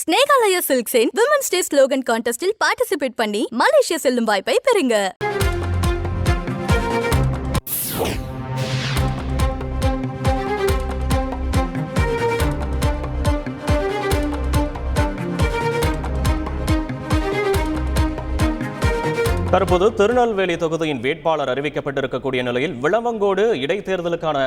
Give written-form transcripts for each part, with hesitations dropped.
ஸ்னேகாலயா சில்க்ஸின் women's day slogan கான்டெஸ்டில் participate பண்ணி மலேசியா செல்லும் வாய்ப்பை பெறுங்க. தற்போது திருநெல்வேலி தொகுதியின் வேட்பாளர் அறிவிக்கப்பட்டிருக்கக்கூடிய நிலையில் விளவங்கோடு இடைத்தேர்தலுக்கான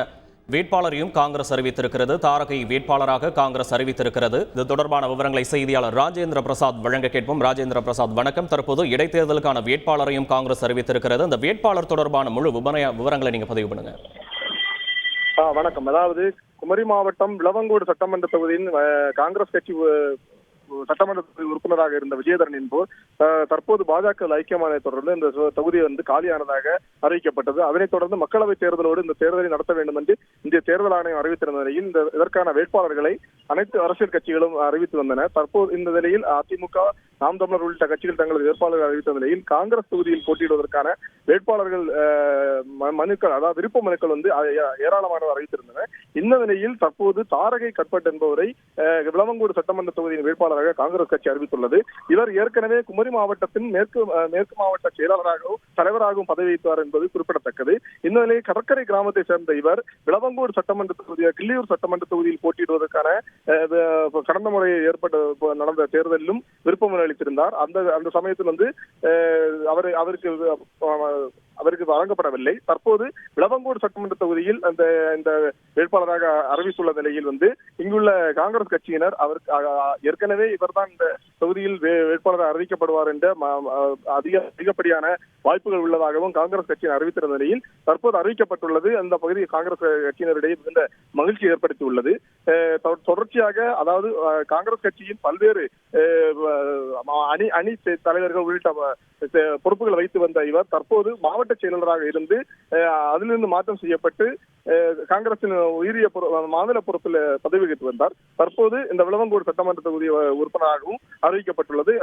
வேட்பாளரையும் காங்கிரஸ் அறிவித்திருக்கிறது. தாரகை வேட்பாளராக காங்கிரஸ் அறிவித்திருக்கிறது. இது தொடர்பான விவரங்களை செய்தியாளர் ராஜேந்திர பிரசாத் வழங்க கேட்போம். ராஜேந்திர பிரசாத், வணக்கம். தற்போது இடைத்தேர்தலுக்கான வேட்பாளரையும் காங்கிரஸ் அறிவித்திருக்கிறது. இந்த வேட்பாளர் தொடர்பான முழு விவரங்களை நீங்க பதிவு பண்ணுங்க. வணக்கம். அதாவது குமரி மாவட்டம் விளவங்கோடு சட்டமன்ற தொகுதியின் காங்கிரஸ் கட்சி சட்டமன்ற உறுப்பினராக இருந்த விஜயதரன் என்போர் தற்போது பாஜக ஐக்கியமான தொடர்ந்து இந்த தொகுதி காலியானதாக அறிவிக்கப்பட்டது. அதனைத் தொடர்ந்து மக்களவைத் தேர்தலோடு இந்த தேர்தலை நடத்த வேண்டும் என்று இந்திய தேர்தல் ஆணையம் அறிவித்திருந்த நிலையில் இதற்கான வேட்பாளர்களை அனைத்து அரசியல் கட்சிகளும் அறிவித்து வந்தன. தற்போது இந்த நிலையில் அதிமுக, நாம் தமிழர் உள்ளிட்ட கட்சிகள் தங்களது வேட்பாளர்கள் அறிவித்த நிலையில் காங்கிரஸ் தொகுதியில் போட்டியிடுவதற்கான வேட்பாளர்கள் மனுக்கள், அதாவது விருப்ப மனுக்கள் ஏராளமானவர் அறிவித்திருந்தனர். இந்த நிலையில் தற்போது தாரகை கட்பட் என்பவரை விளவங்கோடு சட்டமன்ற தொகுதியின் வேட்பாளராக காங்கிரஸ் கட்சி அறிவித்துள்ளது. இவர் ஏற்கனவே குமரி மாவட்டத்தின் மேற்கு மாவட்ட செயலாளராகவும் தலைவராகவும் பதவி வகித்தார் என்பது குறிப்பிடத்தக்கது. இந்த நிலையில் கடற்கரை கிராமத்தை சேர்ந்த இவர் விளவங்கோடு சட்டமன்ற தொகுதியில் கிள்ளியூர் சட்டமன்ற தொகுதியில் போட்டியிடுவதற்கான கடந்த முறை நடந்த தேர்தலிலும் விருப்பம் அளித்திருந்தார். அந்த சமயத்தில் அவருக்கு வழங்கப்படவில்லை. தற்போது விளவங்கோடு சட்டமன்ற தொகுதியில் இந்த வேட்பாளராக அறிவித்துள்ள நிலையில் இங்குள்ள காங்கிரஸ் கட்சியினர் அவருக்கு ஏற்கனவே இவர்தான் இந்த தொகுதியில் வேட்பாளர் அறிவிக்கப்படுவார் என்ற அதிகப்படியான வாய்ப்புகள் உள்ளதாகவும் காங்கிரஸ் கட்சியினர் அறிவித்திருந்த நிலையில் தற்போது அறிவிக்கப்பட்டுள்ளது. அந்த பகுதி காங்கிரஸ் கட்சியினரிடையே மிகுந்த மகிழ்ச்சி ஏற்படுத்தியுள்ளது. தொடர்ச்சியாக, அதாவது காங்கிரஸ் கட்சியின் பல்வேறு அணி தலைவர்கள் உள்ளிட்ட பொறுப்புகளை வைத்து வந்த இவர் தற்போது மாவட்ட செயலாளராக இருந்து அதிலிருந்து மாற்றம் செய்யப்பட்டு காங்கிரசின் உயரிய மாநில பொறுப்பில் பதவி வகித்து வந்தார். தற்போது இந்த விளவங்கோடு சட்டமன்ற தொகுதி உறுப்பினராகவும் அறிவிக்கப்பட்டுள்ளது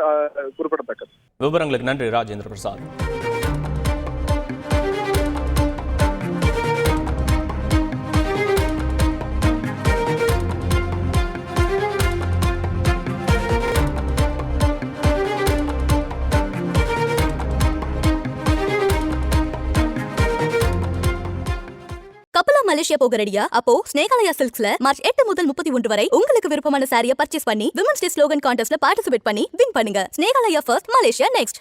குறிப்பிடத்தக்கது. விவரங்களுக்கு நன்றி ராஜேந்திர பிரசாத். கப்பலா மலேசியா போக ரெடியா? அப்போ ஸ்னேகாலயா சில்க்ஸ்ல மார்ச் 8 முதல் 31 வரை உங்களுக்கு விருப்பமான சாரியை பர்ச்சேஸ் பண்ணி விமன்ஸ் டே ஸ்லோகன் கான்டெஸ்ட்ல பார்ட்டிசிபேட் பண்ணி வின் பண்ணுங்க. Snehalaya first, Malaysia next.